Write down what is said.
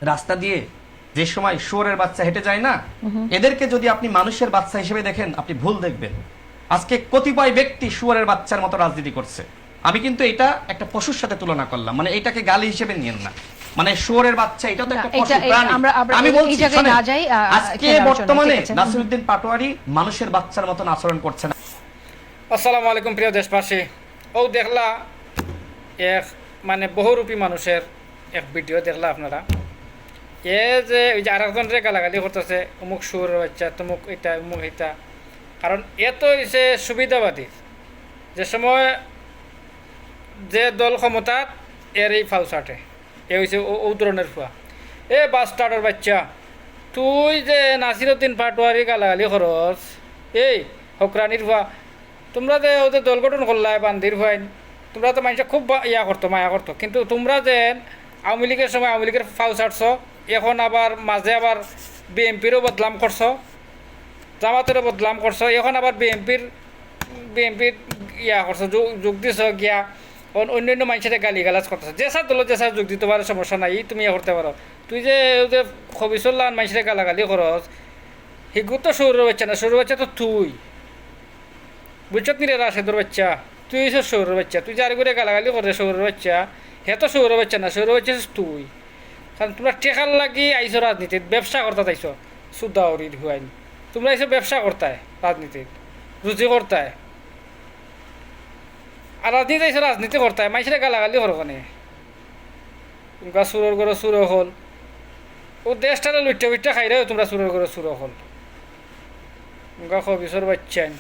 রাস্তা দিয়ে যে সময় শুয়োরের বাচ্চা হেঁটে যায় না, এদেরকে যদি আপনি মানুষের বাচ্চা হিসেবে দেখেন আপনি ভুল দেখবেন। আজকে কতিপয় ব্যক্তি শুয়োরের বাচ্চার মতো রাজনীতি করছে। আমি কিন্তু এটা একটা পশুর সাথে তুলনা করলাম, মানে এটাকে গালি হিসেবে নিয়েন না। মানে শুয়োরের বাচ্চা এটা তো একটা পশু প্রাণী। আমি বলছি শোনেন, আজকে বর্তমানে নাসিরউদ্দিন পাটোয়ারি মানুষের বাচ্চার মতন আচরণ করছে না। আসসালামু আলাইকুম প্রিয় দেশবাসী। ও দেখলা এক মানে বহুরূপী মানুষের এক ভিডিও দেখলা আপনারা। এ যে ওই যে আরেকজনের গালাগালি করতেছে, অমুক সুর বাচ্চা, তমুক এটা অমুক এটা। কারণ এ তো হচ্ছে সুবিধাবাদী। যে সময় যে দল ক্ষমতাত এর এই ফাউসাটে এ হয়েছে ও ধরনের ফুয়া। এ বাস্টার্ডের বাচ্চা, তুই যে নাসিরউদ্দিন পাটোয়ারি গালাগালি খরচ, এই হকরানির ফুয়া, তোমরা যে ওদের দল গঠন করলাই বান্দির ভাইন, তোমরা তো মানুষের খুব ইয়া করতো, মায়া করতো। কিন্তু তোমরা যে আওয়ামী লীগের সময় আওয়ামী লীগের ফাউ ছাড়ছ, এখন আবার মাঝে আবার বিএনপিরও বদলাম করছো, জামাতেরও বদলাম করছো, এখন আবার বিএনপির ইয়া করছো, যোগ দিছ গিয়া অন্যান্য মানুষের গালি গালাজ করতেছে। যেসা দল যেসা যোগ দিতে পারো, সমস্যা নাই, তুমি ইয়া করতে পারো। তুই যে খবিসুল্লাহ মানুষের গালাগালি করস, হিগু তো সৌর বাচ্চা না, সৌর বাচ্চা তো তুই বুঝছত নিরে রাশেদুর বাচ্চা, তুই এসে সৌরের বাচ্চা, তুই যার করে গালাগালি করে সৌরের বাচ্চা, হে তো সৌরের বাচ্চা না, সৌরের বাচ্চা তুই। কারণ তোমরা টেকার লাগি আইসো রাজনীতিত, ব্যবসা করতে আইসো সুদাউরির হুয়াইন। তোমরা এসে ব্যবসা করতায় রাজনীতিত, রুজি করতায়। আর রাজনীতি আইসো রাজনীতি করতায়, মাইসেরা গালাগালি করো কানে। তোমরা সুরের করে সুর হল, ও দেশটারে লুইটা উইটা খাই রে, তোমরা সুরের করে সুর হল। তোমরা খবিসর বাচ্চাইন।